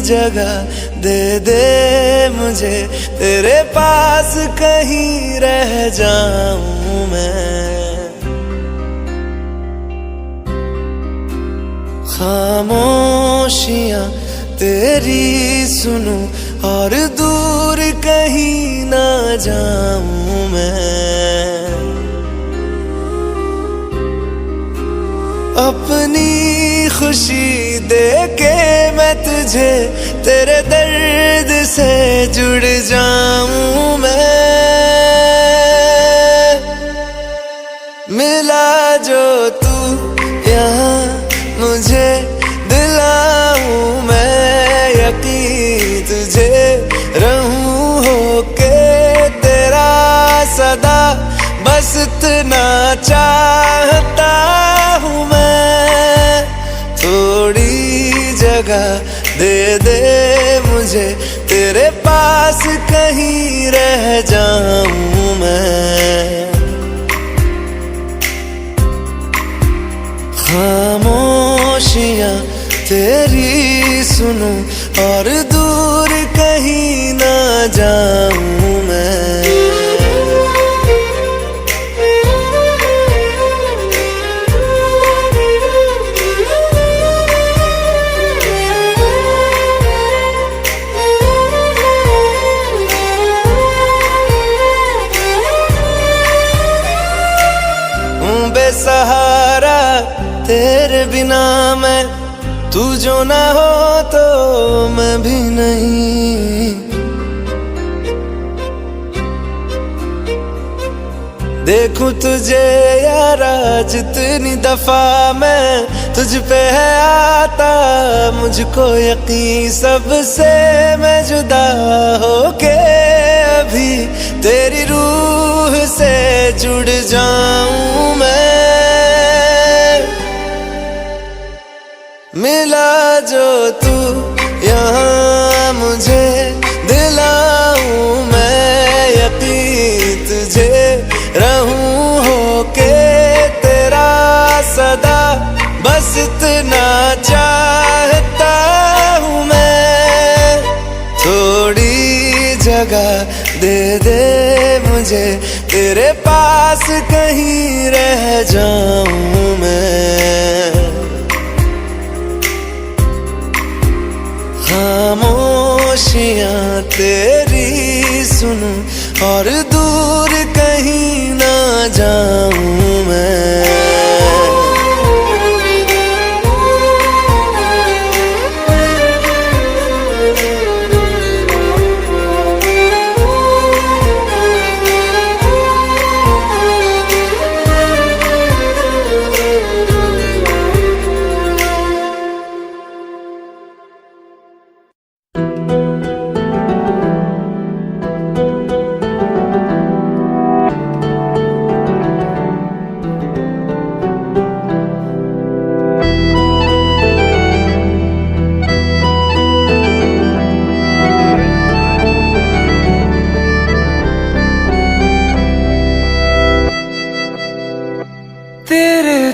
जगह दे दे मुझे, तेरे पास कहीं रह जाऊं मैं। खामोशियां तेरी सुनूं और दूर कहीं ना जाऊं मैं। अपनी खुशी दे के मैं तुझे, तेरे दर्द से जुड़ जाऊं मैं। मिला जो तू यहाँ मुझे, दिलाऊं मैं यकीन तुझे, रहूं होके तेरा सदा, बस इतना चाहता हूँ मैं। थोड़ी जगह दे दे मुझे, तेरे पास कहीं रह जाऊं मैं। खामोशियां तेरी सुनूं और दूर कहीं ना जाऊं मैं। बेसहारा तेरे बिना मैं, तू जो ना हो तो मैं भी नहीं। देखूं तुझे यारा जितनी दफा मैं, तुझ पे है आता मुझको यकीन, सबसे मैं जुदा होके अभी तेरी रूह से जुड़ जाऊं मैं। मिला जो तू यहाँ मुझे, दिलाऊं मैं यकीन तुझे, रहूं होके तेरा सदा, बस इतना चाहता हूँ मैं। थोड़ी जगह दे दे मुझे, तेरे पास कहीं रह जाऊं मैं। खामोशियां तेरी सुनूं और दूर कहीं ना जाऊं मैं।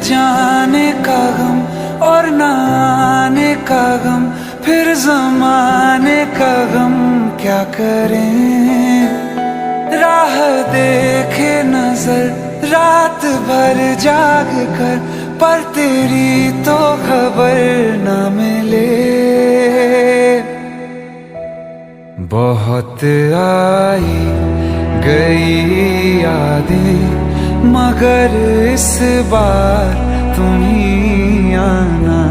जाने का गम और न आने का गम, फिर ज़माने का गम क्या करें। राह देखे नजर रात भर जाग कर, पर तेरी तो खबर न मिले। बहुत आई गई यादें, मगर इस बार तुम ही आना।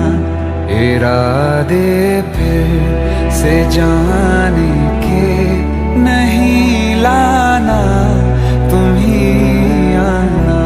इरादे फिर से जाने के नहीं लाना, तुम ही आना।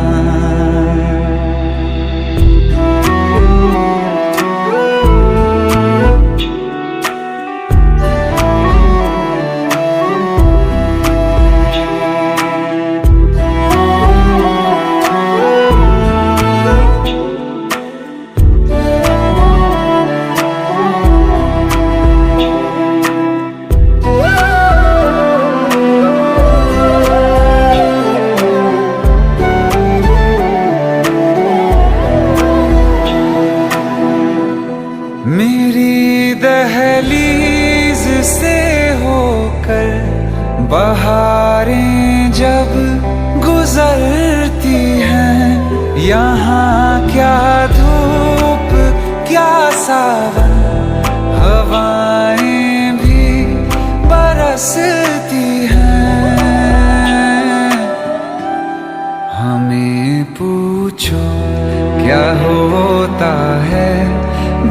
बहारें जब गुजरती हैं, यहाँ क्या धूप क्या सावन, हवाएं भी बरसती हैं। हमें पूछो क्या होता है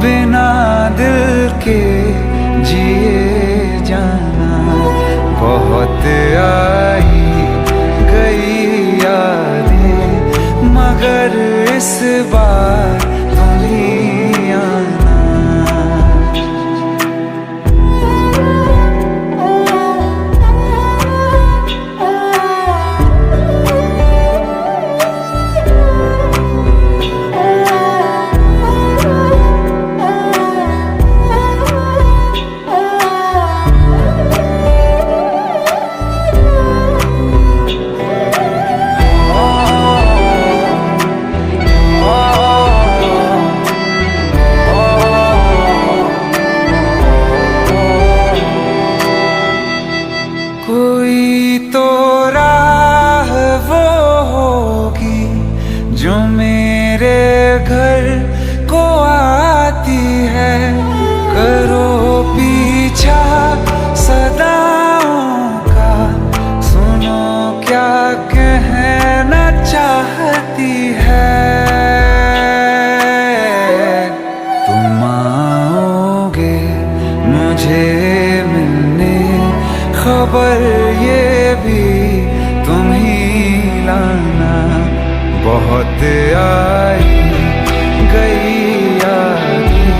बिना दिल के जिए जाना। बहुत आई गई यादें मगर इस बार तुम ही आना। कोई तो राह वो होगी जो मेरे घर को आती है। करो पीछा सदाओं का, सुनो क्या कहना चाहती है। तुम आओगे मुझे मिलने, खबर ये भी तुम ही लाना। बहुत आई गई यादें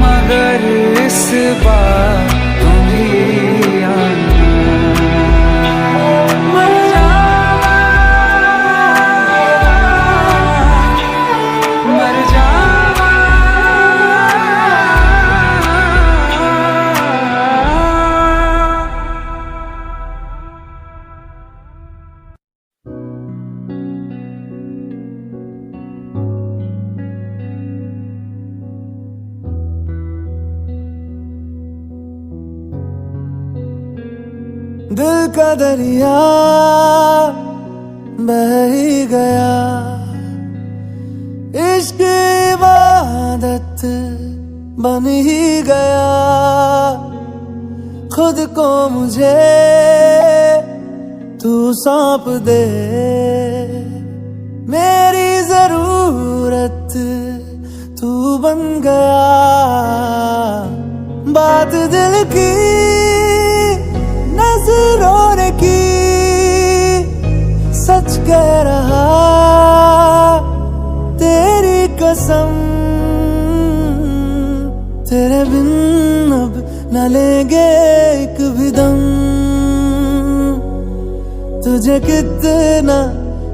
मगर इस बार तुम ही आना। मर जावा, मर जावा। दिल का दरिया बह ही गया, इश्क इबादत बन ही गया। खुद को मुझे तू सौंप दे, मेरी जरूरत तू बन गया। बात दिल की नजरों ने की, सच कह रहा तेरी कसम। तेरे बिन अब न लेंगे एक भी दम। तुझे कितना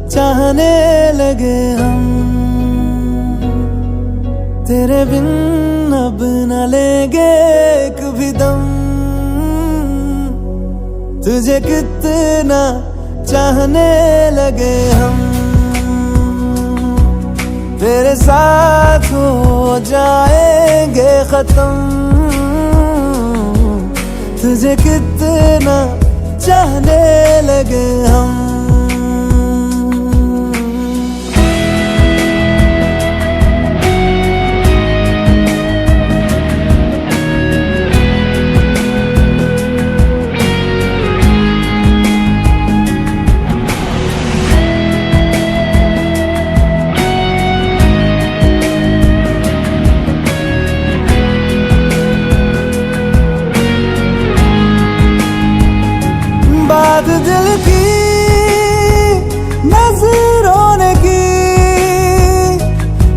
चाहने लगे हम, तेरे बिन अब न लेंगे एक भी दम। तुझे कितना चाहने लगे हम, तेरे साथ हो जाएंगे खत्म। तुझे कितना चाहने लगे हम। बात दिल की नजरों ने की,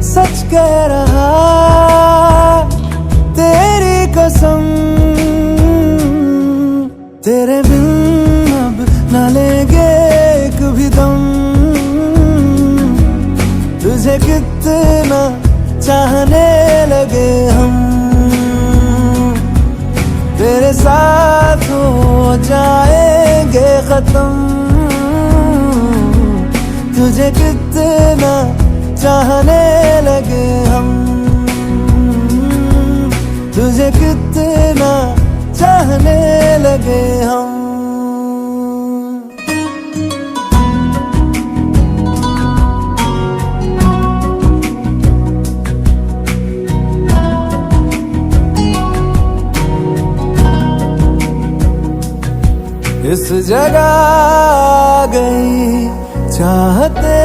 सच कह रहा तेरी कसम। तेरे बिन अब न लेंगे एक भी दम। तुझे कितना चाहने लगे हम, तेरे साथ हो जाएंगे खत्म। तुझे कितना चाहने लगे हम, तुझे कितना चाहने लगे हम। इस जगह आ गई चाहते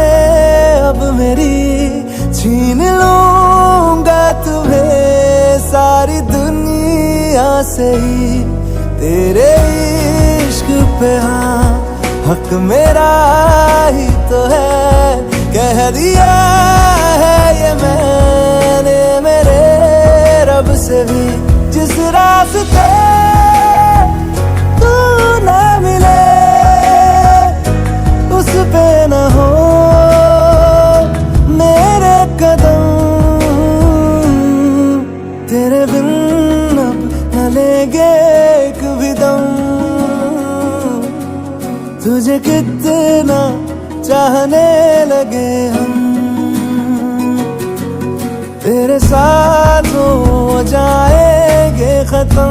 अब मेरी, छीन लूंगा तुम्हें सारी दुनिया से ही। तेरे इश्क पे हाँ हक मेरा ही तो है, कह दिया है ये मैंने मेरे रब से भी। जिस रास्ते तू ना मिले उस पे न हो मेरे कदम, तेरे बिन अब न लेंगे एक भी दम। तुझे कितना चाहने लगे हम, तेरे साथ हो जाएंगे खत्म।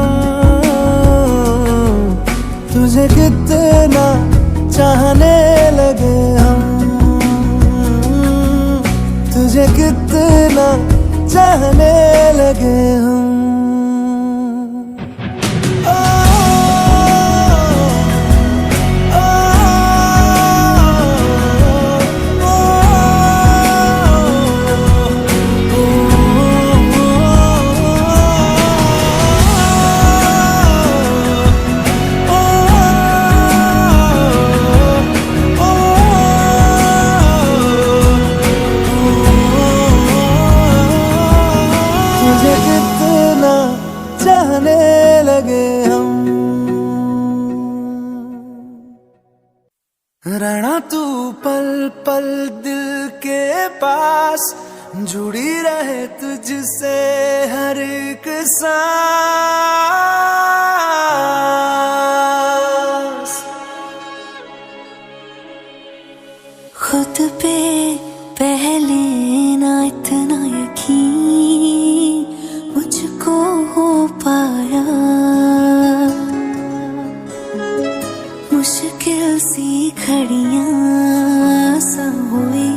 तुझे कितना चाहने लगे हम, तुझे कितना चाहने लगे हम। तुझे कितना चाहने लगे हम। रहना तू पल पल दिल के पास, जुड़ी रहे तुझसे हर एक सांस। खुद पे पहले ना इतना यकीन मुझको हो पाया, मुश्किल सी घड़ियां सा हुई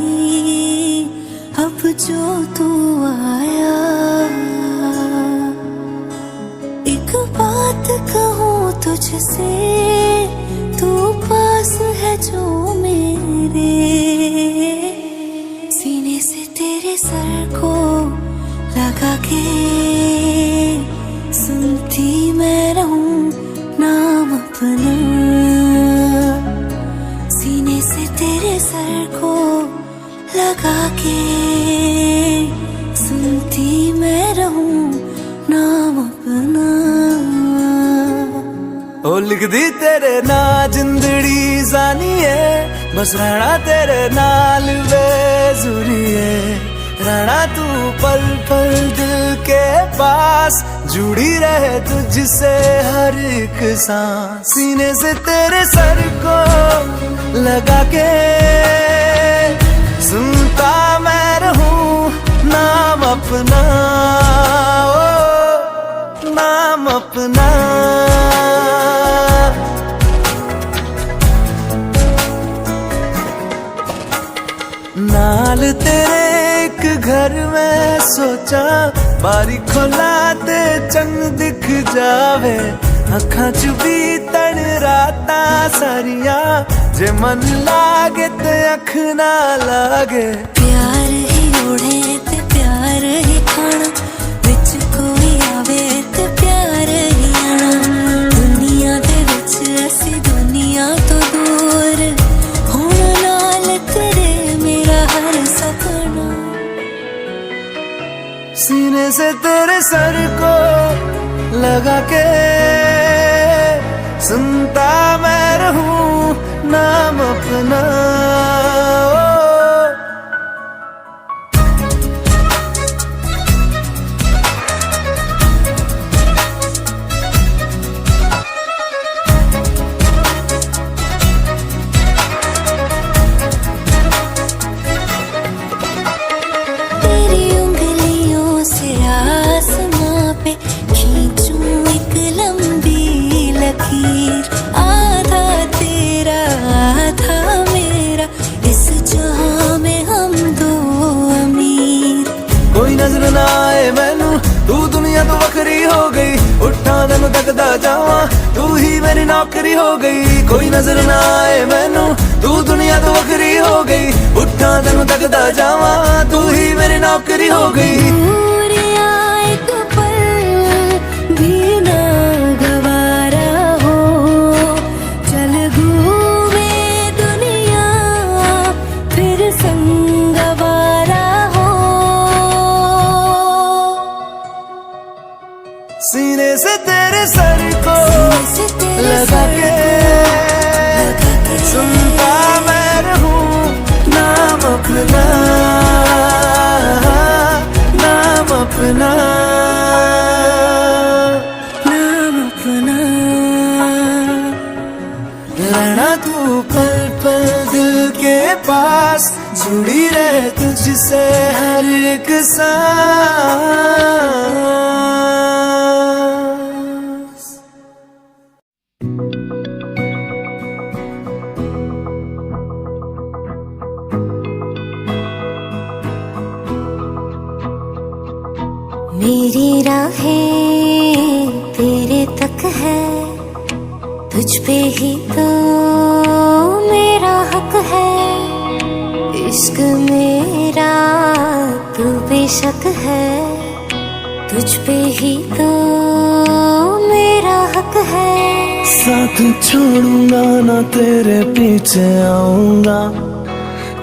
अब जो तू आया। एक बात कहूँ तुझसे, तू पास है जो मेरे, सीने से तेरे सर को लगा के सुनती मैं रहूं नाम अपना। सीने से तेरे सर को लगा के सुनती मैं रहूं नाम अपना। ओ लिख दी तेरे ना जिंदड़ी जानी है, बस रहना तेरे नाल बेजुरी है। रहना तू पल पल दिल के पास, जुड़ी रहे तुझसे हर एक सांस। सीने से तेरे सर को लगा के सुनता मैं रहूं नाम अपना, ओ नाम अपना। नाल तेरे एक घर में सोचा, बारी खोला ते चंग दिख जावे। अखां च भी तड़ रातां सारिया, जे मन लागे ते अख ना लागे। प्यार ही ओढ़े ते प्यार ही खाना, विच कोई आवे ते प्यार ही आना। दुनिया दे विच असी दुनिया तो दूर, हुण नाल तेरे मेरा हर सपना। सीने से तेरे सर को लगा के सुनता मैं रहूं नाम अपना, ओ। तेरी उंगलियों से आसमां पे खींचूं एक लंबी लकीर। आधा तेरा आधा मेरा, इस जहां में हम दो अमीर। कोई नजर ना आए मैनू, तू दुनिया तो वखरी हो गई। उठा तेनू तकदा जावा, तू ही मेरी नौकरी हो गई। कोई नजर ना आए मैनू, तू दुनिया तो वखरी हो गई। उठा तेनू तकदा जावा, तू ही मेरी नौकरी हो गई। दूरिया एक पल भी ना गवारा हो, चल घूमे दुनिया फिर संगवारा हो। सीने से तेरे सर को लगा के सुनता मैं रहूं नाम अपना, नाम अपना, नाम अपना। रहना तू पल पल दिल के पास, जुड़ी रहे तुझसे हर एक सांस। मेरी राहें तेरे तक है, तुझ पे ही तो मेरा हक है। इश्क मेरा तू बेशक है, तुझ पे ही तो मेरा हक है। साथ छोड़ूंगा ना तेरे पीछे आऊंगा,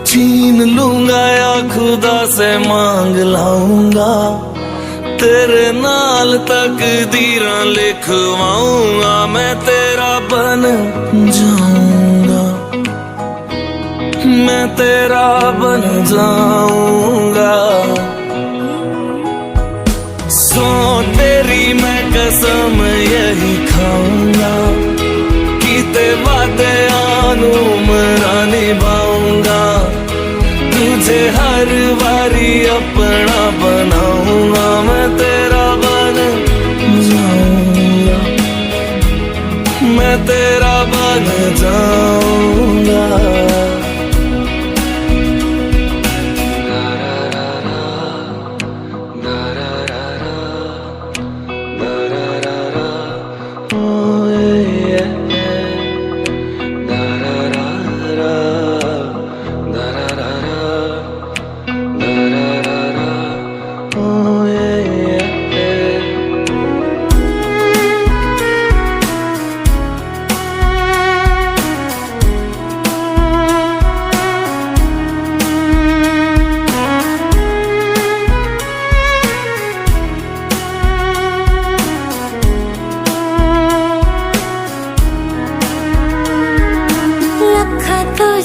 छीन लूंगा या खुदा से मांग लाऊंगा। तेरे नाल तकदीरां लिखवाऊंगा, मैं तेरा बन जाऊंगा, मैं तेरा बन जाऊंगा। सो तेरी मैं कसम यही खाऊंगा, कीते वादे आनू मरा निभाऊंगा। तुझे हर बारी अपना बनाऊंगा, मैं तेरा बन जाऊंगा, मैं तेरा बन जाऊंगा।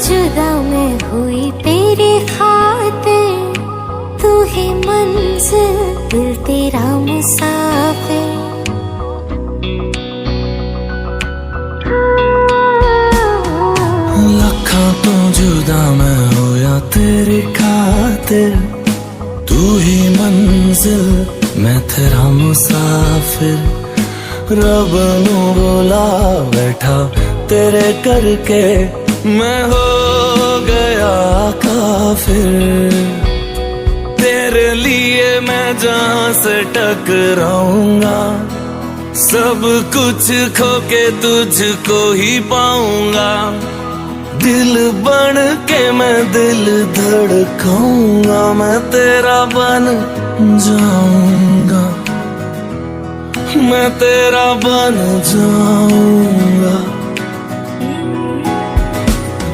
जुदा मैं हुई तेरी खातिर, तू ही मंजिल दिल तेरा मुसाफिर। लखा तो जुदा मैं होया तेरी खातिर, तू ही मंजिल मैं तेरा मुसाफिर। रब नू बोला बैठा तेरे करके, मैं हो गया काफिर। तेरे लिए मैं जहां से टकराऊंगा, सब कुछ खो के तुझको ही पाऊंगा। दिल बन के मैं दिल धड़काऊंगा, मैं तेरा बन जाऊंगा, मैं तेरा बन जाऊंगा।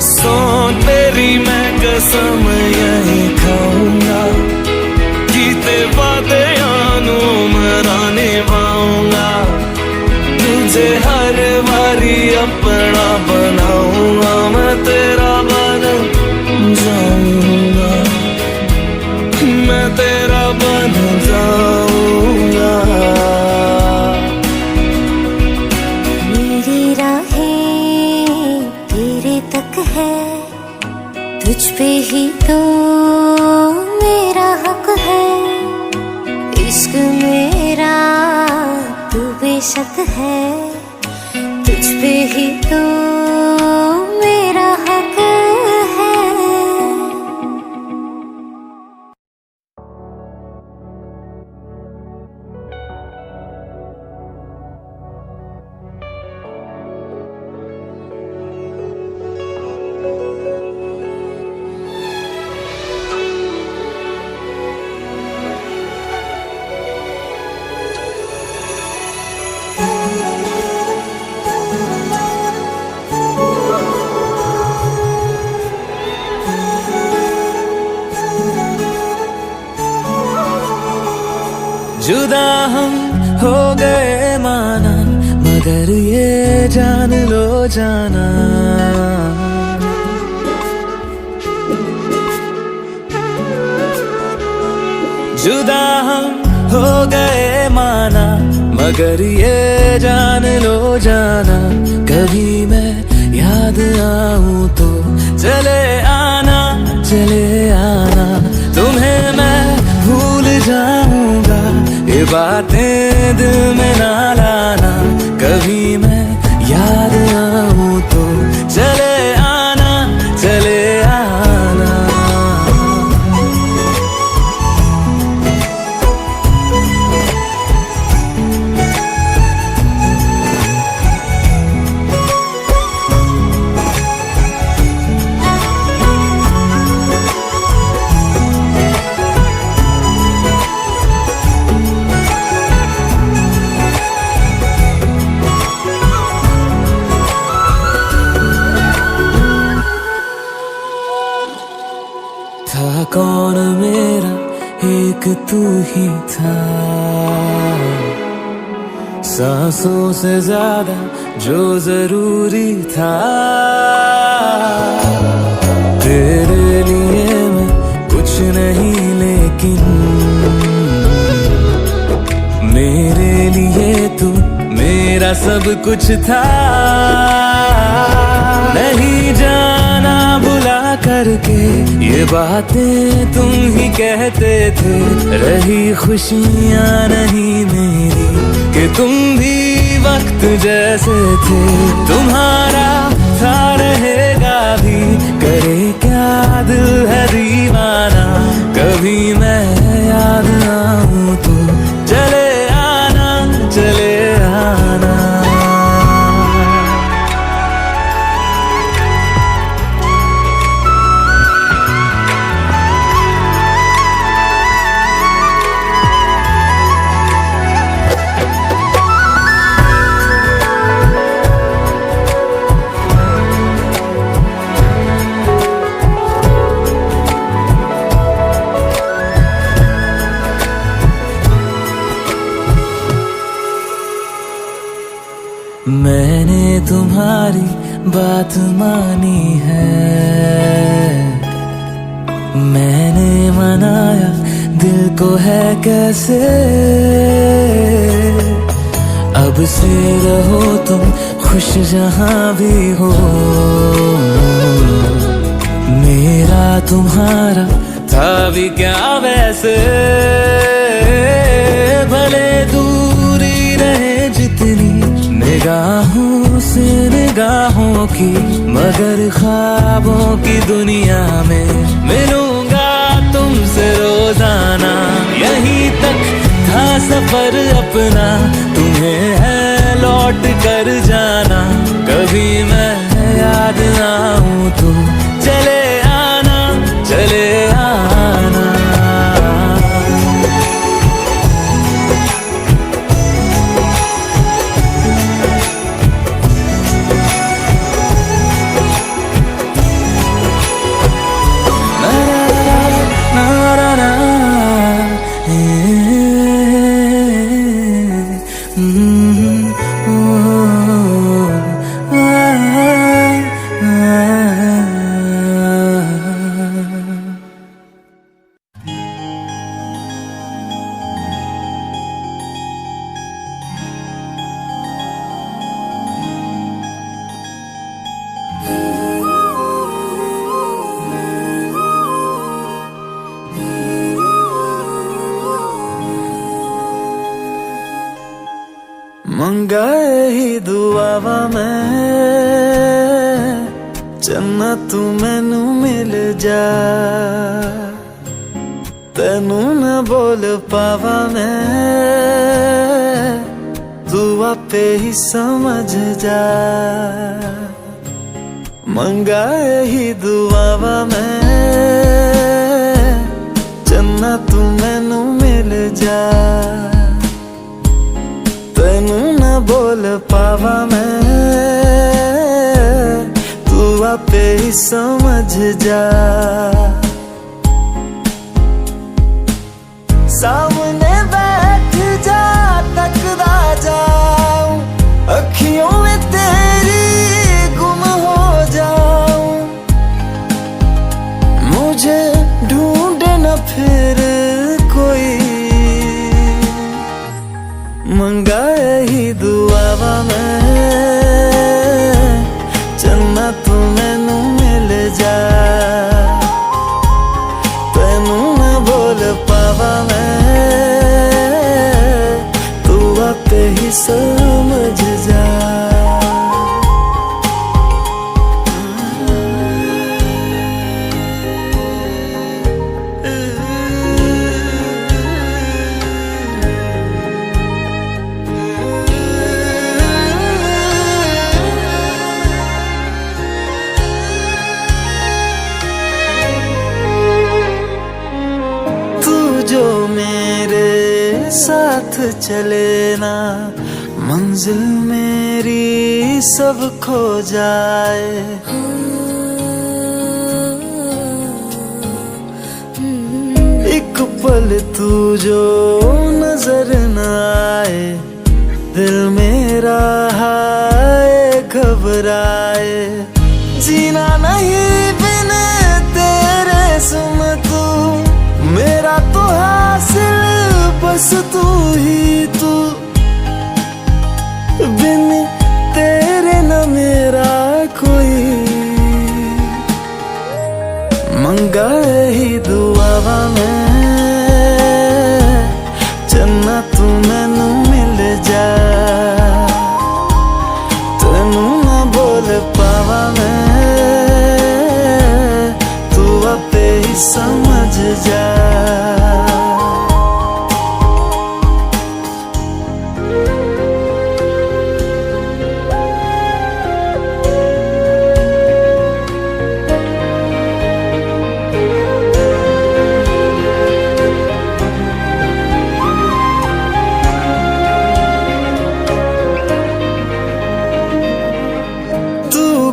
सो तेरी मैं कसम यही खाऊंगा, कीते वादे आनू मरा निभाऊंगा। तुझे हर बारी अपना बनाऊंगा, मैं तेरा बन जाऊंगा, मैं तेरा बन जाऊंगा। मेरी राहें तेरे तक है, तुझ पे ही तो मेरा हक है। इश्क मेरा तू बेशक है, तुझ पे ही तो मेरा हक है। जुदा हम हो गए माना, मगर ये जान लो जाना, जुदा हम हो गए माना, मगर ये जान लो जाना, कभी मैं याद आऊं तो चले आना, चले आना, तुम्हें मैं भूल जाऊंगा, ये बातें दिल में ना लाना, कभी मैं याद आऊं तो चले आना, चले आना। था कौन मेरा एक तू ही था, सांसों से ज्यादा जो जरूरी था, तेरे लिए मैं कुछ नहीं लेकिन मेरे लिए तू मेरा सब कुछ था, नहीं जाना बुला करके ये बातें तुम ही कहते थे, रही खुशियाँ नहीं मेरी कि तुम भी वक्त जैसे थे, तुम्हारा था रहेगा भी, करे क्या दिल है दीवाना, कभी मैं याद आऊं तो चले आना, चले आना। मैंने तुम्हारी बात मानी है, मैंने मनाया दिल को है कैसे, अब से रहो तुम खुश जहां भी हो, मेरा तुम्हारा था भी क्या वैसे, भले दूरी रहे जितनी निगाहों से निगाहों की, मगर ख्वाबों की दुनिया में मिलूंगा तुमसे रोजाना, यहीं तक था सफर अपना, तुम्हें है लौट कर जाना, कभी मैं याद आऊं तो चले आना, चले आना। मंगाए ही दुआवा मैं चन्ना तू मैनू मिल जा, तेनू न बोल पावा मैं तू आपे ही समझ जा, मंगाए ही दुआवा मैं चन्ना तू मैनू मिल जा, तेनू न बोल पावा मैं तू आपे ही समझ जा, सामने बैठी मंगा ही दुआवा मैं चन्ना तू मैनू मिल जा तेनू ना बोल पावा मैं तू आपे ही समझ जा जो मेरे साथ चले ना मंजिल मेरी सब खो जाए एक पल तू जो नजर न आए दिल मेरा हाय घबराए जीना नहीं बिन तेरे सुन तू मेरा तो हासिल बस तू ही तू बिन तेरे न मेरा कोई मंगा ही दुआवा मैं चन्ना तू मैनू मिल जा तेनू ना बोल पावा मैं तू आपे ही समझ जा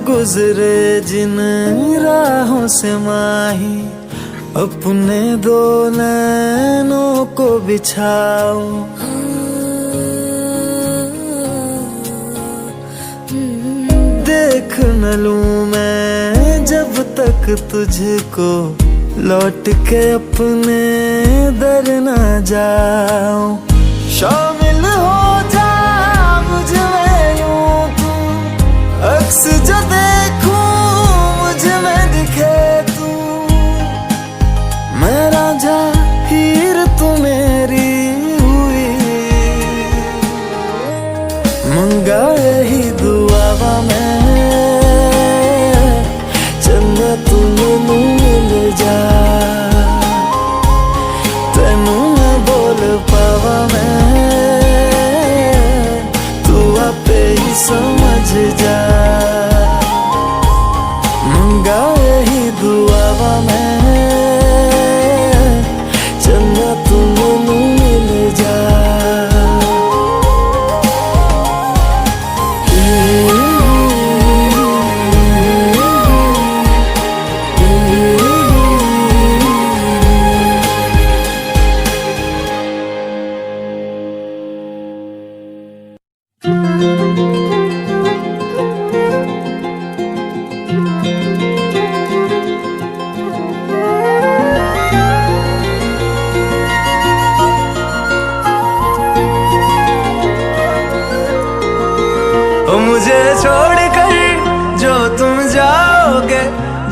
गुजरे जिन राहों से माही अपने दो नैनों को बिछाओ देख न लूं मैं जब तक तुझको लौट के अपने दर न जाऊं शामिल हो जा मुझ में यूं तू अक्स जो देखूं मुझ में दिखे तू मैं राजा हीर तू मेरी हुई मंगा ही दुआवा मैं चन्ना तू मैनू मिल जा तेनू ना बोल पावा मैं तू आपे ही समझ जा मंगा ही दुआवा मैं चन्ना तू मैनू मिल जा मुझे छोड़कर जो तुम जाओगे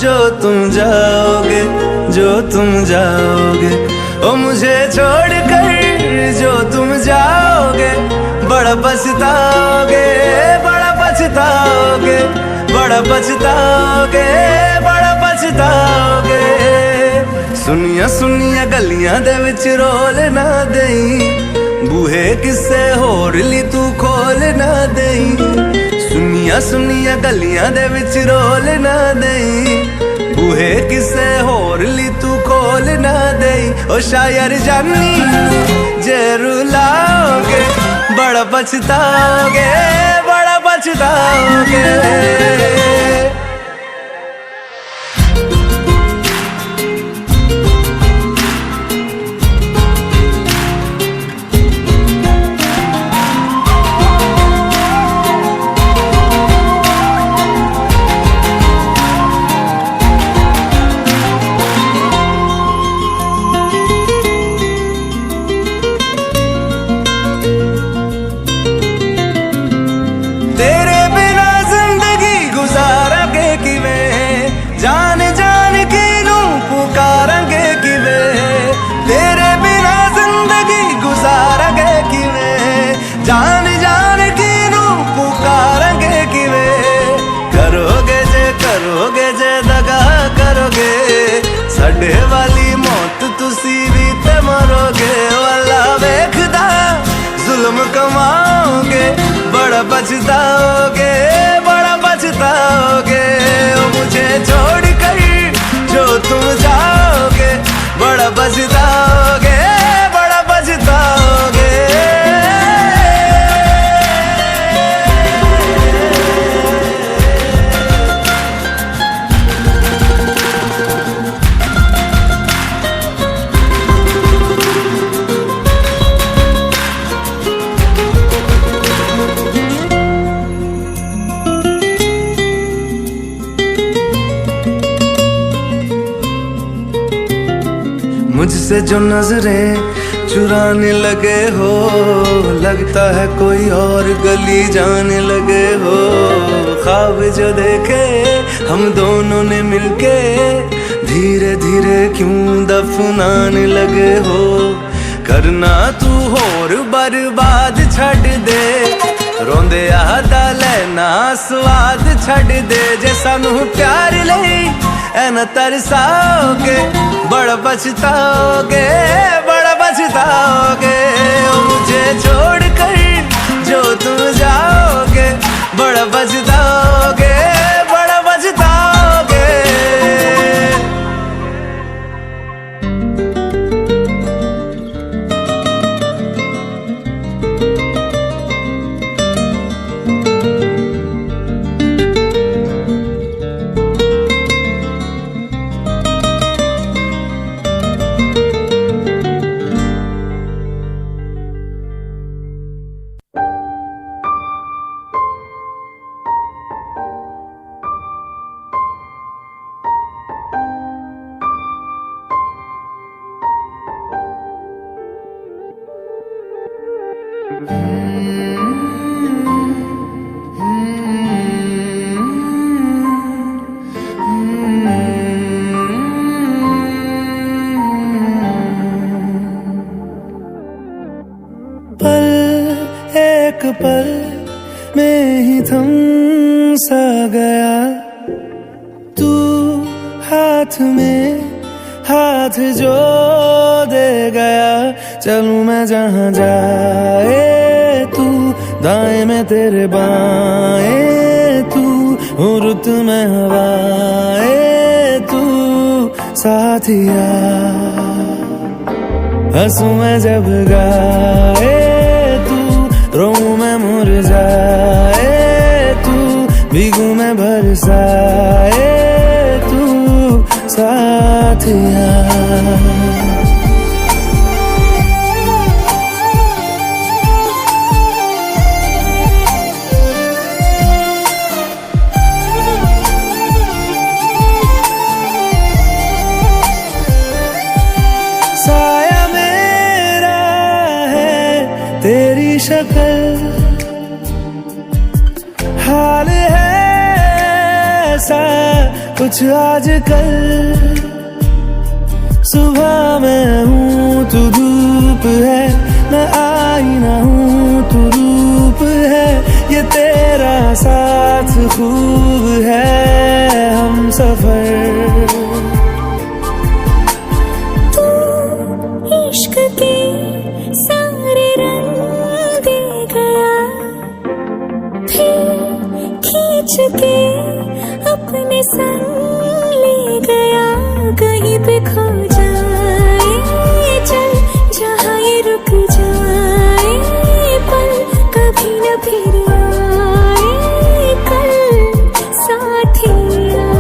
जो तुम जाओगे जो तुम जाओगे ओ मुझे छोड़कर जो तुम जाओगे बड़ा पछताओगे बड़ा पछताओगे बड़ा पछताओगे बड़ा पछताओगे सुनिया सुनिया गलियां दे विच रोल ना देई बूहे किसे होर ली तू खोल ना देई सुनिया सुनिया गलियां दे विच रोल ना देई बूहे किसे होर ली तू खोल ना देई ओ शायर जानी जे रुलाओगे बड़ा पछताओगे बड़ा पछताओगे बड़ा पछताओगे, बड़ा पछताओगे। ओ मुझे छोड़ कर जो तुम जाओगे, बड़ा पछताओगे, बड़ा पछताओगे। मुझसे जो नजरें चुराने लगे हो, लगता है कोई और गली जाने लगे हो। ख्वाब जो देखे हम दोनों ने मिलके, धीरे धीरे क्यों दफनाने लगे हो। करना तू होर बर्बाद छड़ दे, रोंदे आदा लेना स्वाद छड़ दे। जे सानू प्यार लई ऐना तरसाओगे, बड़ा पछताओगे, बड़ा पछताओगे। ओ मुझे छोड़ कर जो तुम जाओगे, बड़ा पछताओगे, बड़ा पछताओगे। एक पल में ही थम सा गया, तू हाथ में हाथ जो दे गया। चलूं मैं जहां जाए तू, दाएं में तेरे बाएं तू, रुत में हवाएं तू साथिया। हंसूं मैं जब गाए तू, रोऊं मैं मुरझाए तू, भीगूं मैं बरसाए तू साथिया। साया मेरा है तेरी शक्ल, हाल है ऐसा कुछ आजकल। सुबह मैं हूँ तू धूप है, मैं आईना हूँ तू रूप है। ये तेरा साथ खूब है हम सफर। तू इश्क के सारे रंग दे गया, फिर खींच के अपने संग ले गया। कहीं पे खो जाए चल, जहाँ ये रुक जाए पल, कभी न फिर आए कल साथिया।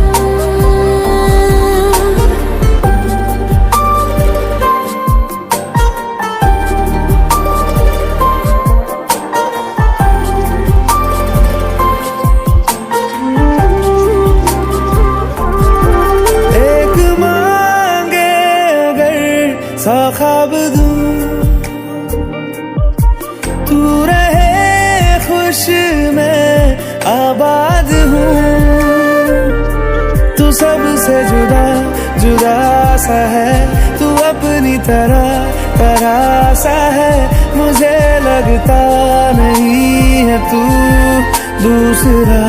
सा ख्वाब दूं, तू रहे खुश मैं आबाद हूँ। तू सबसे जुदा जुदा सा है, तू अपनी तरह तरह सा है। मुझे लगता नहीं है तू दूसरा।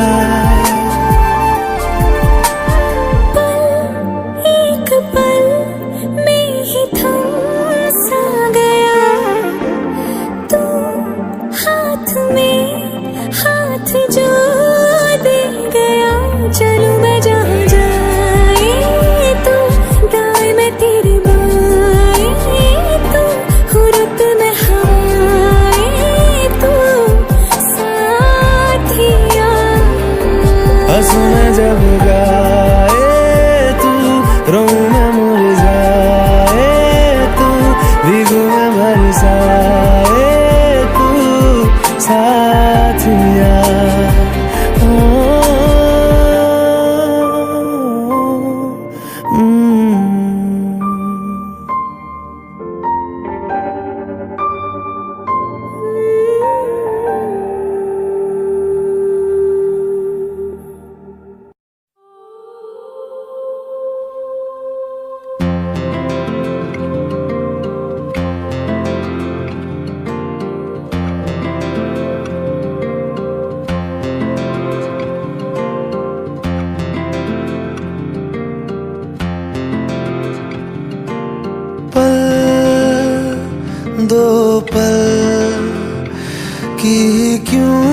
की क्यों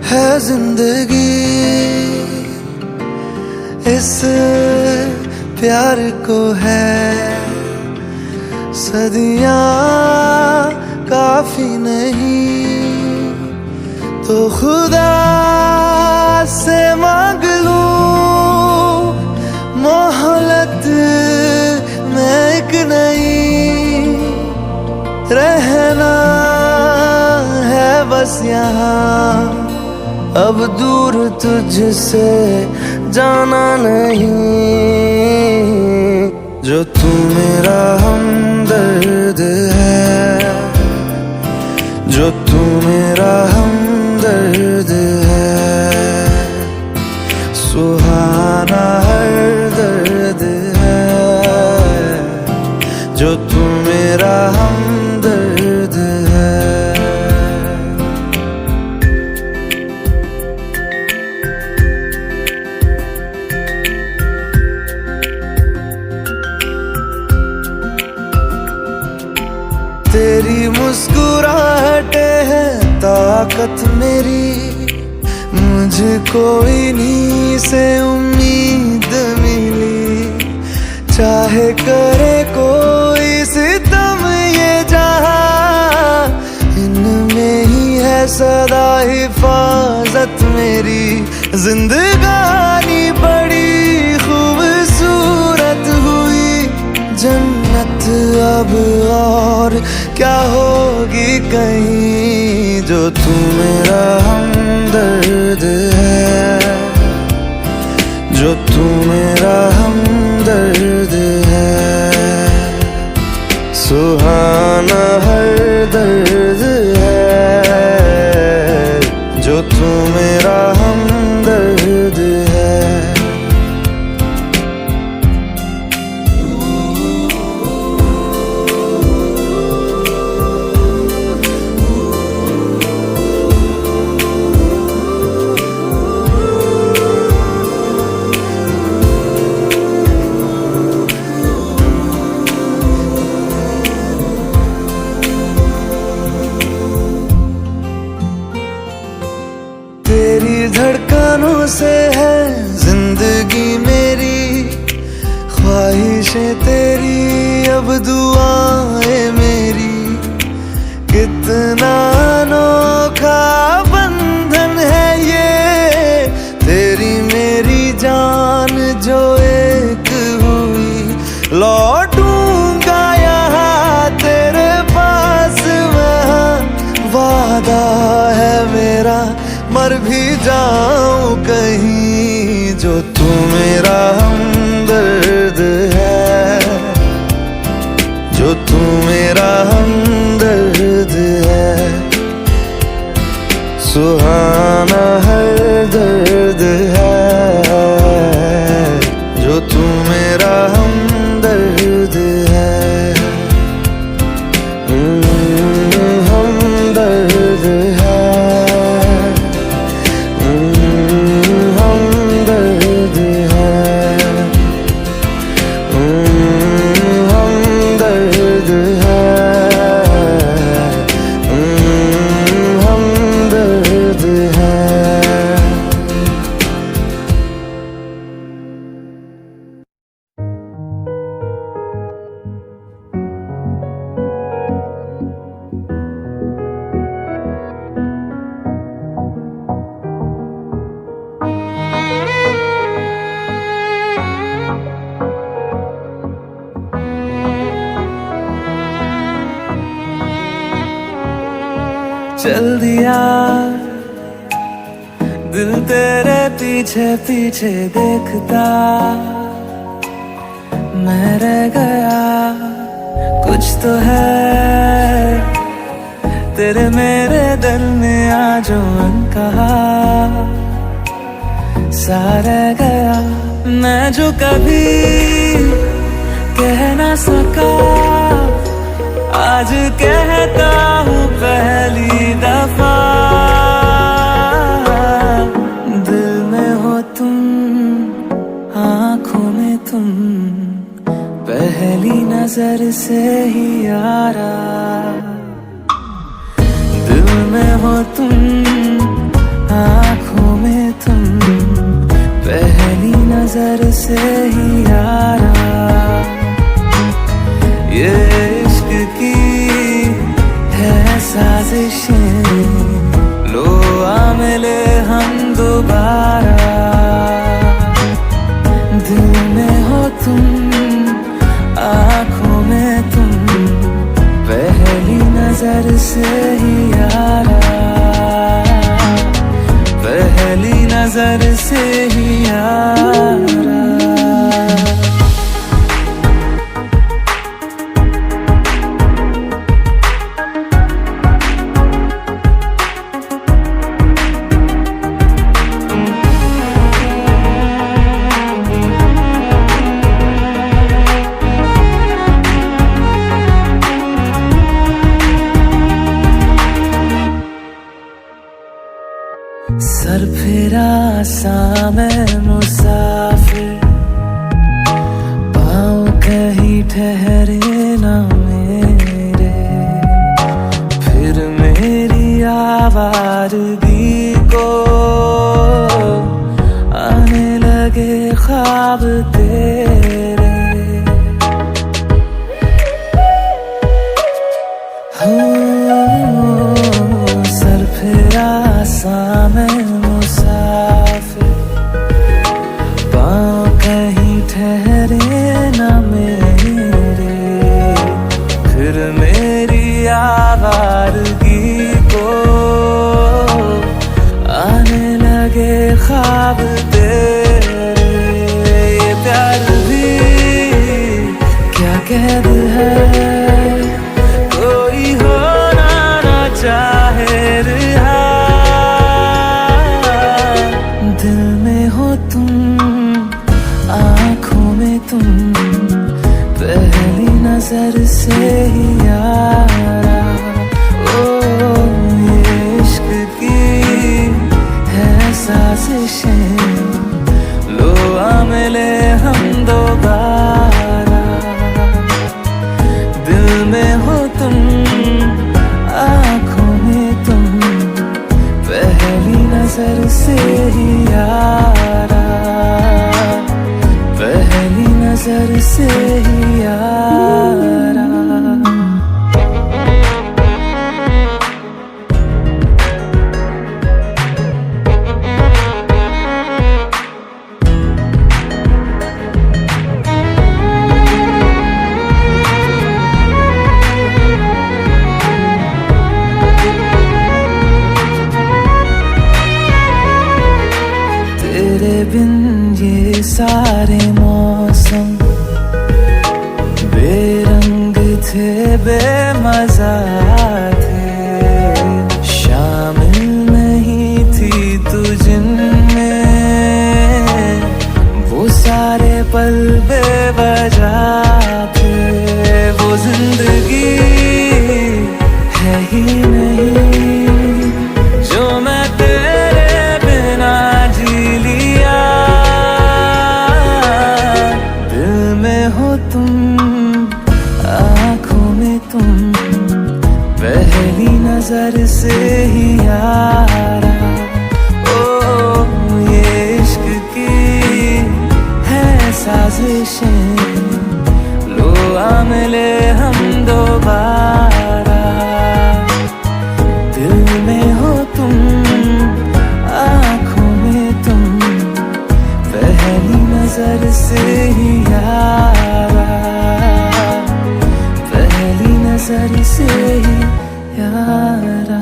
है जिंदगी, इस प्यार को है सदियां काफी नहीं, तो खुदा से मांग लूं मोहलत में एक नई, रहना है बस यहाँ, अब दूर तुझसे जाना नहीं। जो तू मेरा हमदर्द है, जो तू मेरा हमदर्द है, सुहाना हर दर्द है, जो तू मेरा हमदर्द है। तेरी मुस्कुराहटे है ताकत मेरी, मुझको इन्हीं से उम्मीद मिली, चाहे करे कोई सितम ये जहां, इनमें ही है सदा हिफाजत मेरी। जिंदगानी बड़ी खूबसूरत हुई, जन्नत अब और क्या होगी कहीं, जो तू मेरा हमदर्द है, जो तू मेरा हमदर्द है, सुहाना हर दर्द है, जो तू मेरा हमदर्द है। तेरी धड़कनों से है जिंदगी मेरी, ख्वाहिशें तेरी अब दुआएं मेरी, कितना अनोखा बंधन है ये, तेरी मेरी जान जो एक हुई, लौटूंगा यहाँ तेरे पास वहाँ, वादा है मेरा मर भी जाऊं कहीं, जो तू मेरा हमदर्द है, जो तू मेरा हमदर्द है, सुहाना हर दर्द है, जो तू मेरा हमदर्द है। हमदर्द है, हमदर्द है, हमदर्द है, हमदर्द है। चल दिया दिल तेरे पीछे पीछे देखता, मैं रह गया कुछ तो है तेरे मेरे दिल में आज कहा, सा रह गया मैं जो कभी कह ना सका, आज कहता हूँ पहली दफा, दिल में हो तुम आँखों में तुम, पहली नजर से ही यारा, दिल में तुम, आँखों में तुम, पहली नजर से ही यारा। ये इश्क की है साजिशें, लो आ मिले हम दोबारा। दिल में हो तुम, आँखों में तुम, पहली नजर से ही यारा, पहली नजर से ही यारा। सर फिरा सा मैं मुसाफिर, पाँव कहीं ठहरे ना मेरे। फिर मेरी आवारगी को आने लगे ख्वाब तेरे। सर फिरा सा मैं मुसाफिर, पाँव कहीं ठहरे ना मेरे। फिर मेरी आवारगी को आने लगे ख्वाब तेरे। ये प्यार भी क्या कैद है, कोई होना ना चाहे रिहा। दिल में हो तुम, आँखों में तुम, पहली नजर से ही यारा। ओ ये इश्क की है साजिशें, लो आ मिले हम दोबारा। दिल में हो तुम, आँखों में तुम, पहली नजर से ही यारा, पहली नजर से ही यारा। तेरे बिन ये सारे मौसम बेरंग थे, बेमजा थे। शामिल नहीं थी तू जिनमें, वो सारे पल बेवजह थे। वो जिंदगी है ही नहीं जो मैं तेरे बिना जी लिया। दिल में हो तुम, आँखों में तुम, पहली नजर से ही यारा। ओ ये इश्क की है साजिशें, लो आ मिले हम दोबारा। दिल में हो तुम, आँखों में तुम, पहली नजर से ही यारा, पहली नजर से ही यारा।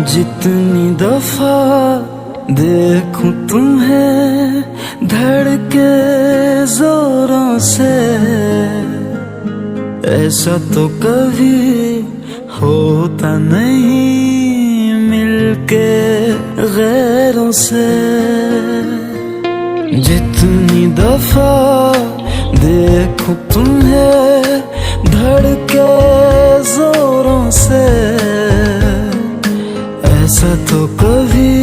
जितनी दफा देखूं तुम्हें धड़के जोरों से, ऐसा तो कभी होता नहीं मिलके गैरों से। जितनी दफा देखो तुम्हें धड़के जोरों से, ऐसा तो कभी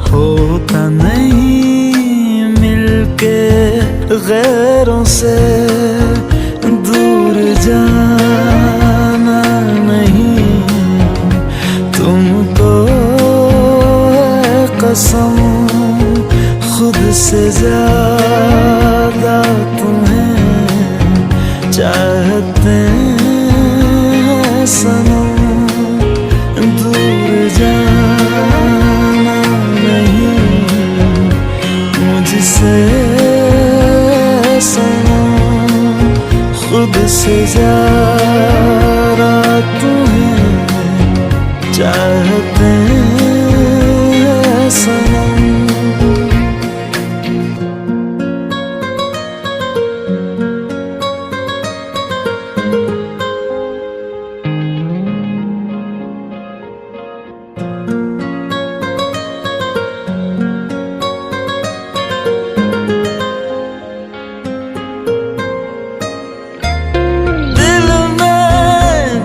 होता नहीं मिलके गैरों से। दूर जाना नहीं तुमको है कसम, खुद से ज्यादा तुम्हें चाहते हैं सनम। दूर जाना नहीं मुझसे सनम, खुद से ज्यादा तुम्हें चाहते हैं सनम।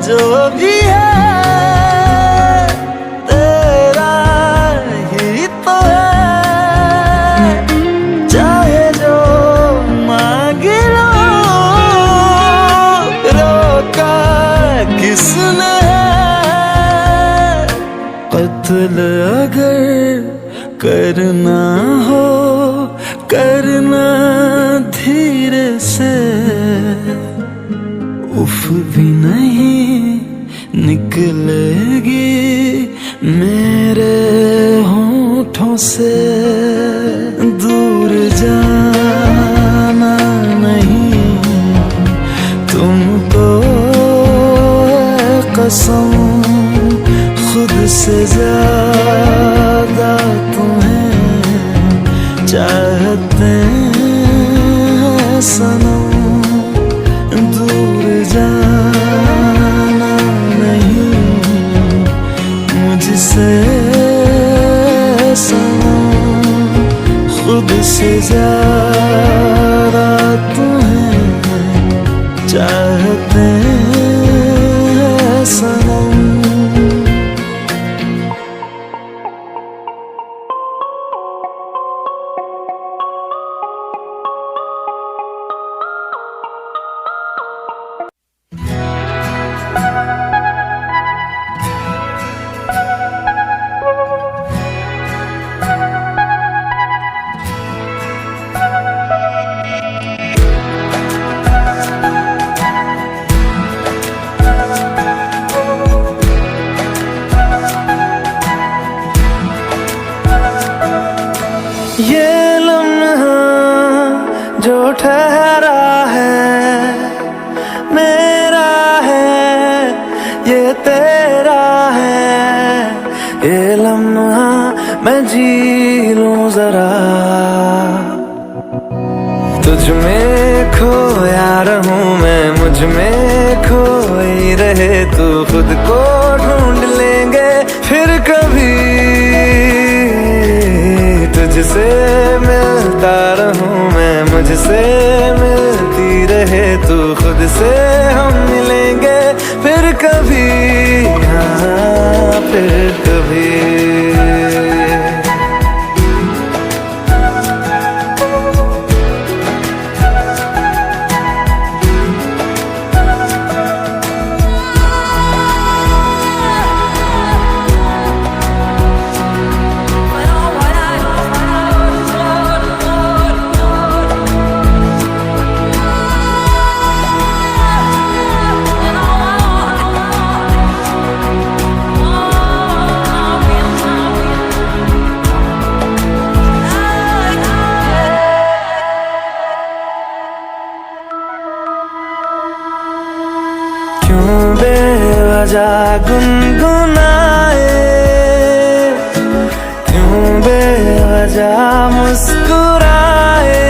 जो भी है तेरा ही तो है, चाहे जो मांग लो, रोका किसने है। कत्ल अगर करना हो करना धीरे से, उफ भी नहीं निकलेगी मेरे होठों से। दूर जाना नहीं तुमको है कसम, खुद से ज्यादा तुम्हें चाहते हैं सनम। दूर जाना नहीं मुझसे सनम, खुद से ज्यादा तुम्हें चाहते हैं सनम। ये लम्हा जो ठहरा है मेरा है, ये तेरा है। ये लम्हा मैं जी लूं जरा, तुझ में खोया रहूं मैं, मुझ में खोई रहे तू। खुद को ढूंढ लेंगे फिर कभी, तुझसे मिलता रहूं मैं, मुझसे मिलती रहे तू। खुद से हम मिलेंगे फिर कभी, हाँ फिर कभी। क्यों बेवजह गुनगुनाए, क्यों बेवजह मुस्कुराए।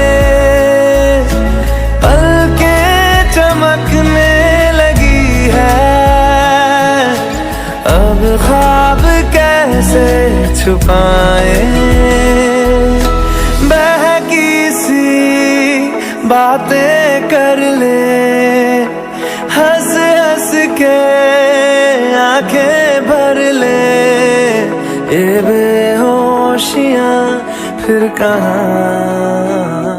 पलकें चमकने लगी है, अब ख्वाब कैसे छुपाए। बहकी सी बातें कर ले, हंस हंस के आंखें भर ले, ये बेहोशियां फिर कहाँ।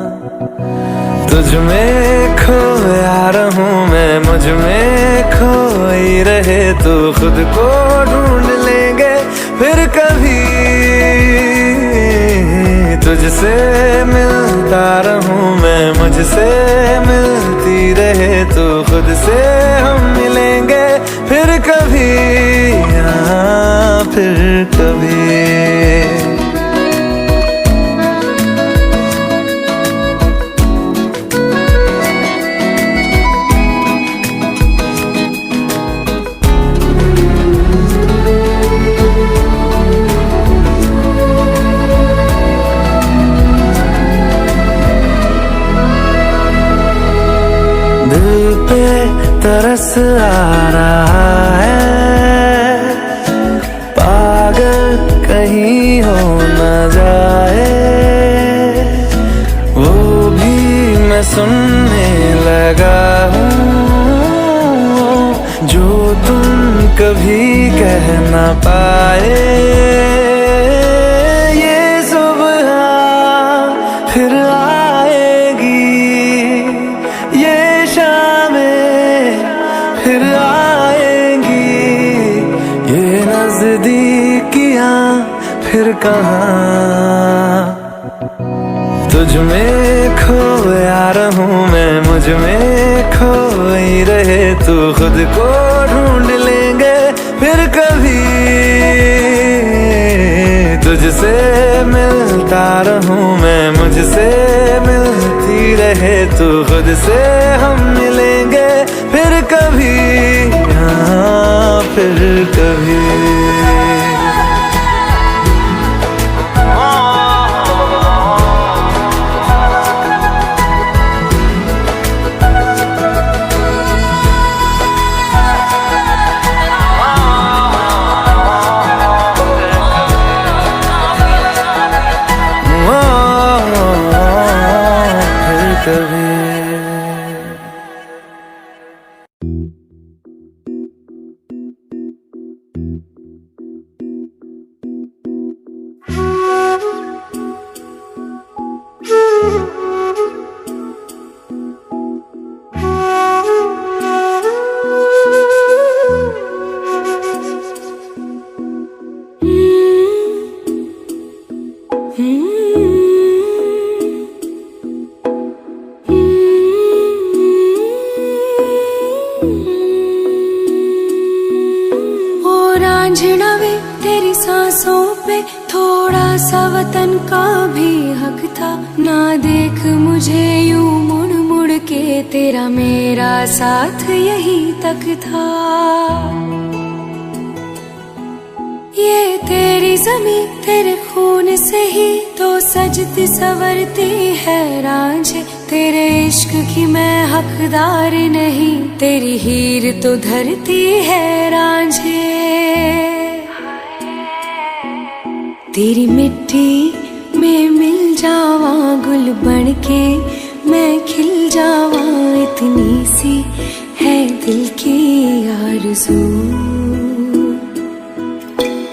तुझ में खोया रहूं मैं, मुझ में खोई रहे तू, खुद को ढूंढ लेंगे फिर कभी। तुझसे मिलता रहूं मैं, मुझसे मिलती रहे तू, खुद से हम मिलेंगे फिर कभी, हाँ फिर कभी। दिल पे तरस आ रहा है, पागल कहीं हो न जाए, वो भी मैं सुनने लगा हूँ जो तुम कभी कह न पाए। ये सुबह फिर आएगी, ये शामें फिर आएंगी, ये नजदीकियां फिर कहाँ। तुझ में खोया रहूं मैं, मुझ में खोई रहे तू, खुद को ढूंढ लेंगे फिर कभी। तुझसे मिलता रहूं मैं, मुझसे मिलती रहे तू, खुद से हम मिलेंगे फिर कभी, हाँ फिर कभी। तेरी सांसों पे थोड़ा सा वतन का भी हक था, ना देख मुझे यूं मुड़ मुड़ के, तेरा मेरा साथ यही तक था। ये तेरी ज़मीं तेरे खून से ही तो सजती संवरती है रांझे, तेरे इश्क की मैं हकदार नहीं, तेरी हीर तो धरती है रांझे। तेरी मिट्टी में मिल जावा गुल बन के, मैं खिल जावा, इतनी सी है दिल की आरज़ू।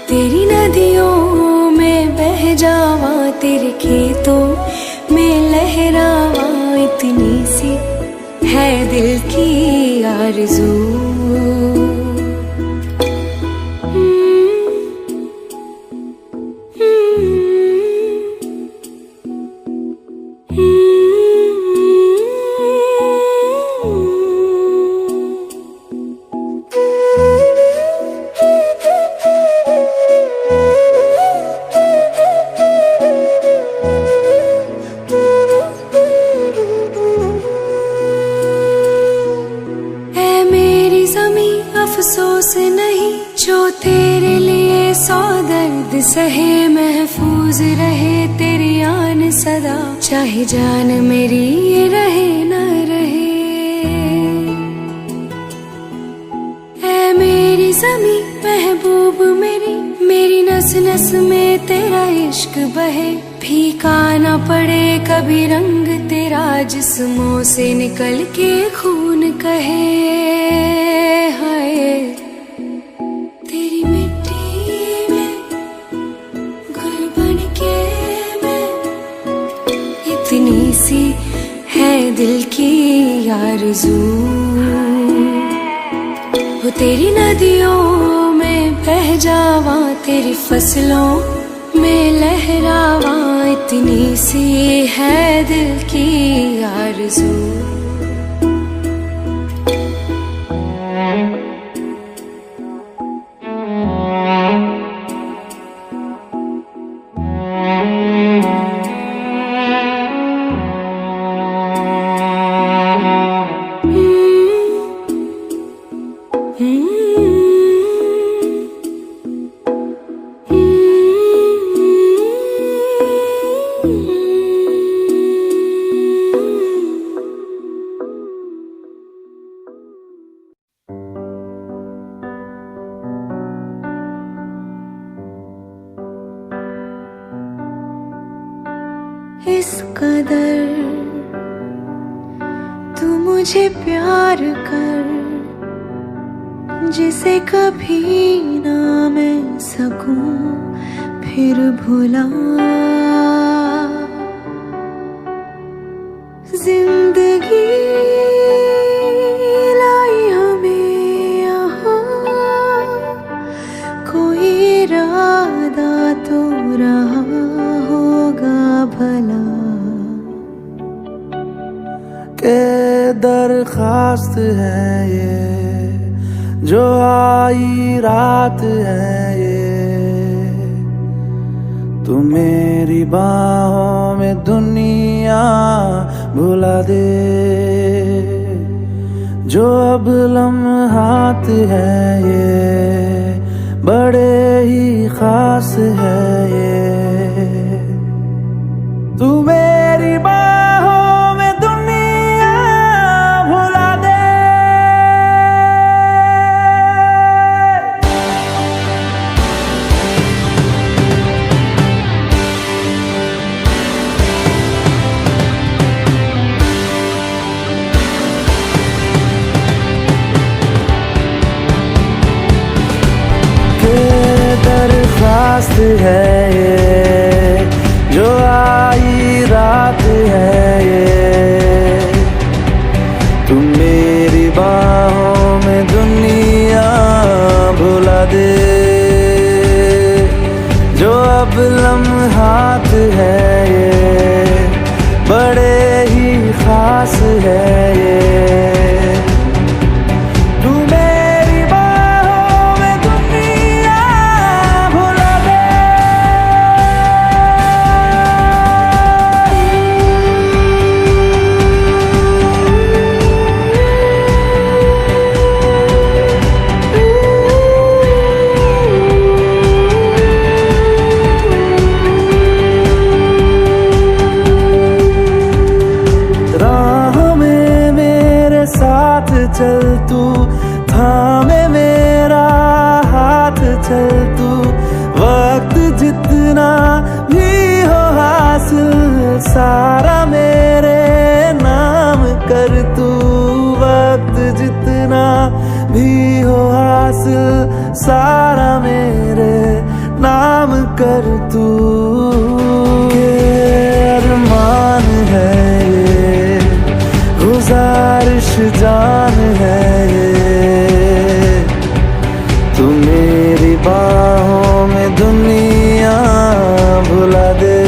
तेरी नदियों में बह जावा, तेरे खेतों में लहरावा, इतनी सी है दिल की आरज़ू। अफसोस नहीं जो तेरे लिए सौ दर्द सहे, महफूज रहे तेरी आन सदा, चाहे जान मेरी ये रहे न रहे। ऐ मेरी ज़मीं महबूब मेरी, मेरी नस नस में तेरा इश्क बहे, फीका ना पड़े कभी रंग तेरा, जिस्मों से निकल के खून कहे हाय। तेरी मिट्टी में गुल बन के मैं, इतनी सी है दिल की आरज़ू। वो तेरी नदियों में बह जावा, तेरी फसलों में लहरावा, इतनी सी है दिल की आरज़ू। इस कदर तू मुझे प्यार कर, जिसे कभी ना मैं सकूं फिर भुला। जिंदगी लाई हमें यहाँ, कोई इरादा तो रहा होगा भला। के दरखास्त है ये जो आई रात है ये, तू मेरी बाहों में दुनिया भुला दे। जो अब लम्हात है ये बड़े ही खास है ये, तू मेरी बाहों में दुनिया भुला दे। दरखास्त है ये जो आई रात है ये, तू मेरी बाहों में दुनिया भुला दे। जो अब लम्हात है ये बड़े ही खास है ये, चल तू थामे मेरा हाथ, चल तू वक्त जितना भी हो हासिल सारा मेरे नाम कर तू। वक्त जितना भी हो हासिल सारा मेरे नाम कर तू। अरमान है ये गुजारिश जान है ये, तू मेरी बाहों में दुनिया भुला दे।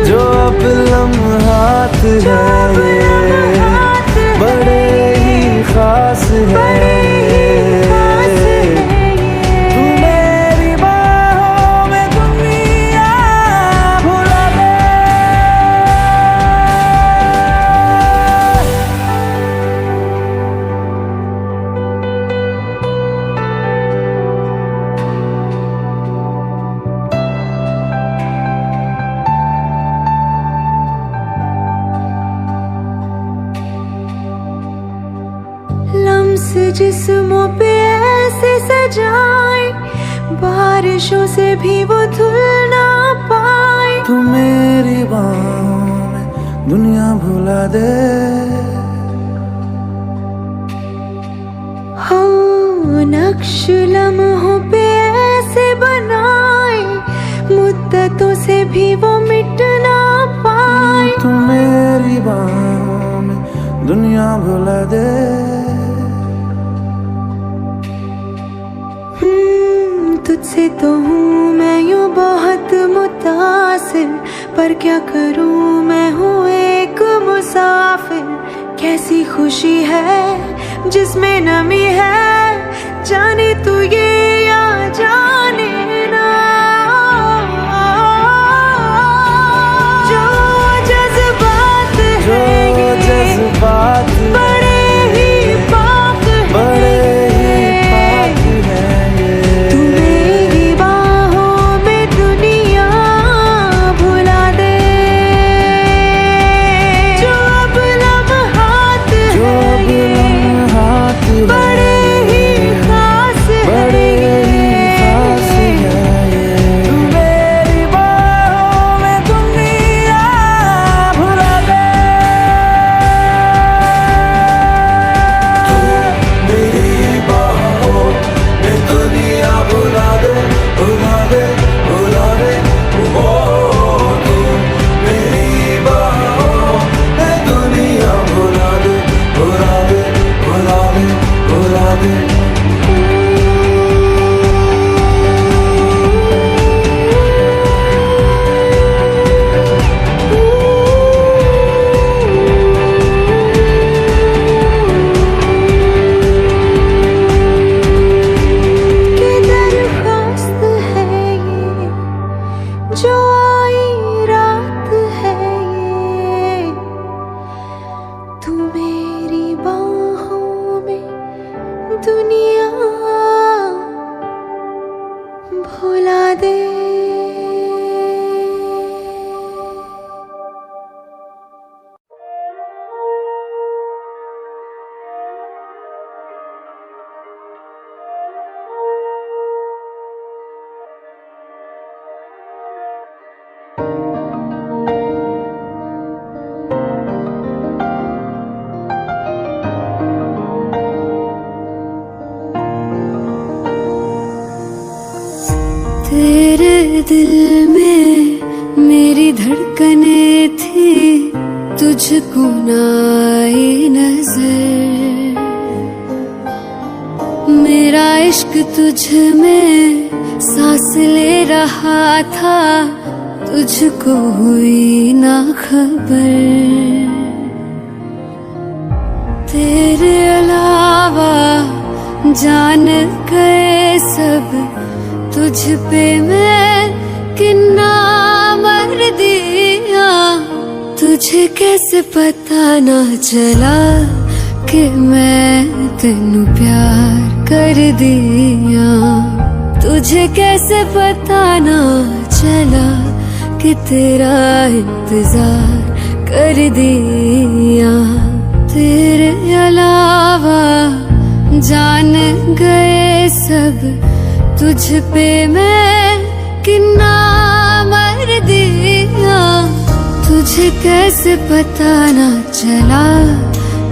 जो अब लम्हात है ये बड़े ही खास है, जिस्मों पे ऐसे सजाए बारिशों से भी वो धुल ना पाए। तू मेरी बाहों में दुनिया भुला दे। हाँ, नक्श लम्हों पे ऐसे बनाए, मुद्दतों से भी वो मिट ना पाए। तू मेरी बाहों में दुनिया भुला दे। तुझसे तो हूँ मैं यूँ बहुत मुतासिर, पर क्या करूँ मैं हूँ एक मुसाफिर। कैसी खुशी है जिसमें नमी है, जाने तू ये या जाने ना। जो जज्बात है ये जज्बात बड़े ही पाक हैं ये। तू मेरी बाहों में दुनिया भुला दे। जो अब लम्हात हैं बड़े ही खास हैं ये। तू मेरी बाहों में दुनिया भुला दे। मेरी बाहों में दुनिया भुला दे, भुला दे, भुला दे। ओ तू मेरी बाहों में दुनिया भुला दे, भुला दे, भुला दे, भुला दे। कि दरख्वास्त है ये, जो आई रात है ये। तू मेरी बाहों में दुनिया भुला दे। तेरे दिल में मेरी धड़कने थी, तुझको ना आई नजर। मेरा इश्क तुझ में सांस ले रहा था, तुझको हुई ना खबर। तेरे अलावा जान गए सब, तुझ पे मैं किन्ना मर दिया। तुझे कैसे पता ना चला कि मैं तेनू प्यार कर दिया। तुझे कैसे पता ना चला कि तेरा इंतजार कर दिया। तेरे अलावा जान गए सब, तुझ पे मैं किन्ना मर दिया। तुझे कैसे पता ना चला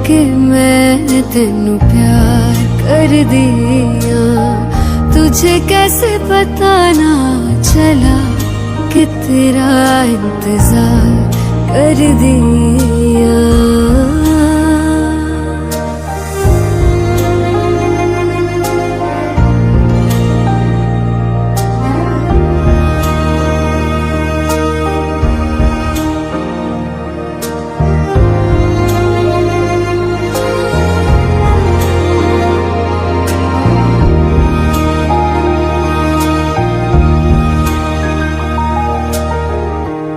कि मैं तेनू प्यार कर दिया। तुझे कैसे पता ना चला कि तेरा इंतजार कर दिया।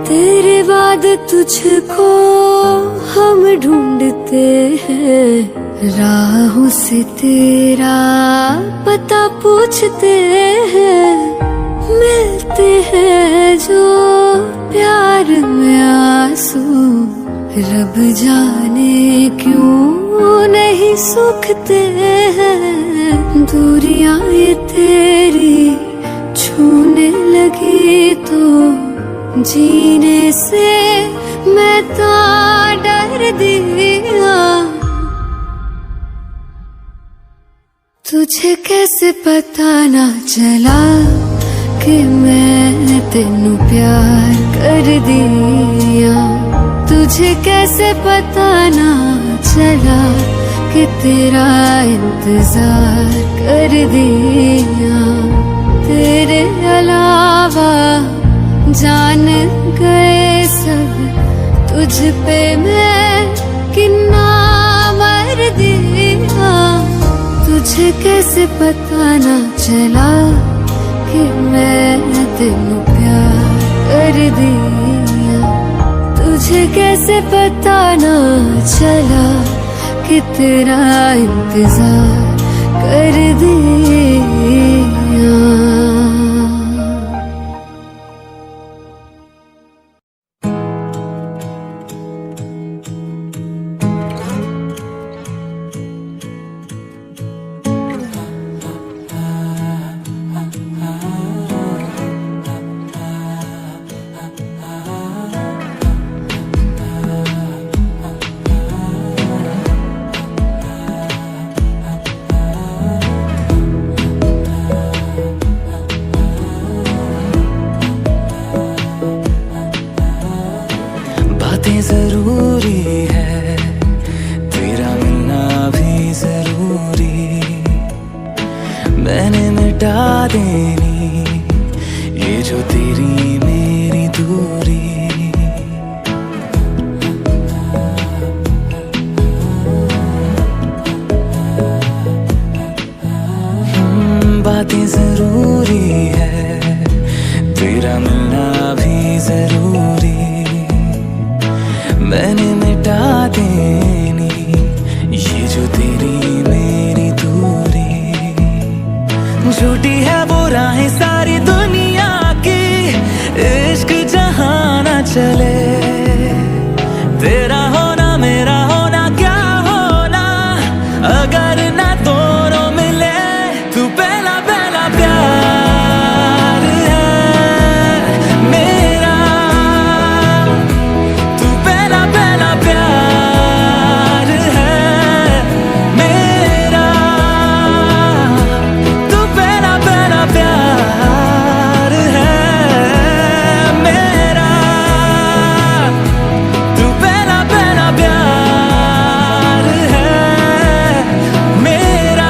तेरे बाद तुझको हम ढूंढते हैं, राहों से तेरा पता पूछते हैं। मिलते हैं जो प्यार में आंसू, रब जाने क्यों नहीं सूखते हैं। दूरियां ये तेरी छूने लगी तो जीने से मैं तो डर दिया। तुझे कैसे पता ना चला कि मैं तेनू प्यार कर दिया। तुझे कैसे पता ना चला कि तेरा इंतजार कर दिया। तेरे अलावा जान गए सब, तुझ पे मैं कितना मर दिया। तुझे कैसे पता ना चला कि मैं तेनू प्यार कर दिया। तुझे कैसे पता ना चला कि तेरा इंतजार कर दिया। बातें जरूरी है, तेरा मिलना भी जरूरी। मैंने मिटा देनी ये जो तेरी मेरी दूरी। बातें जरूरी है, तेरा मिलना भी जरूरी। मैंने मिटा देनी ये जो तेरी मेरी दूरी। झूठी है वो राहें सारी दुनिया की, इश्क जहां ना चले। तेरा होना मेरा होना क्या होना, अगर ना दोनों मिले। तू पहला पहला प्यार है मेरा, तू पहला पहला प्यार है मेरा। तू पहला पहला प्यार है मेरा, तू पहला पहला प्यार है मेरा।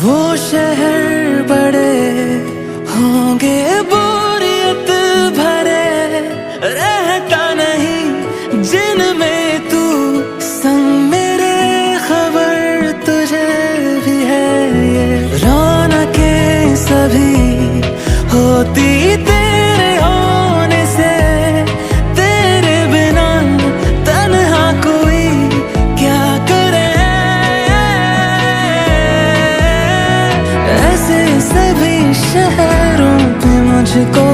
वो शहर बड़े होंगे बोरियत भरे, रहता नहीं जिनमें तू संग मेरे। खबर तुझे भी है ये रौनकें सभी होती तेरे होने से। तेरे बिना तन्हा कोई क्या करे, ऐसे सभी शहरों पे मुझको